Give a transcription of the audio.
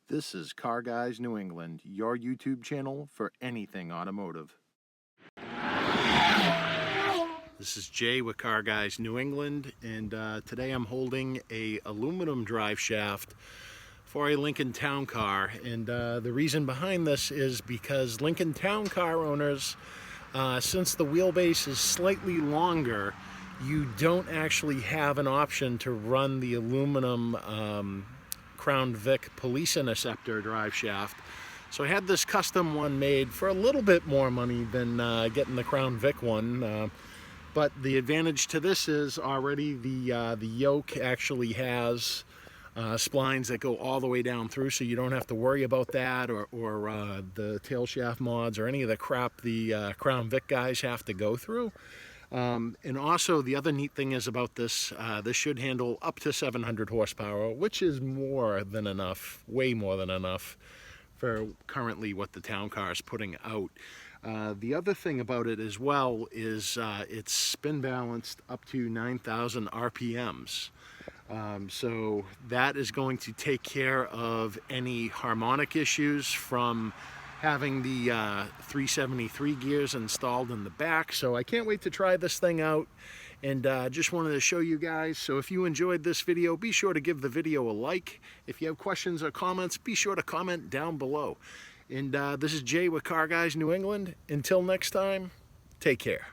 This is Car Guys New England, your YouTube channel for anything automotive. This is Jay with Car Guys New England, and today I'm holding a aluminum drive shaft for a Lincoln Town Car. And the reason behind this is because Lincoln Town Car owners, since the wheelbase is slightly longer, you don't actually have an option to run the aluminum Crown Vic police interceptor drive shaft. So I had this custom one made for a little bit more money than getting the Crown Vic one. But the advantage to this is already the yoke actually has splines that go all the way down through, so you don't have to worry about that or the tail shaft mods or any of the crap the Crown Vic guys have to go through. And also the other neat thing is about this, this should handle up to 700 horsepower, which is more than enough, way more than enough for currently what the town car is putting out. The other thing about it as well is it's spin balanced up to 9,000 RPMs. So that is going to take care of any harmonic issues from having the 373 gears installed in the back. So I can't wait to try this thing out, and just wanted to show you guys. So if you enjoyed this video, be sure to give the video a like. If you have questions or comments, be sure to comment down below. And this is Jay with Car Guys New England. Until next time, take care.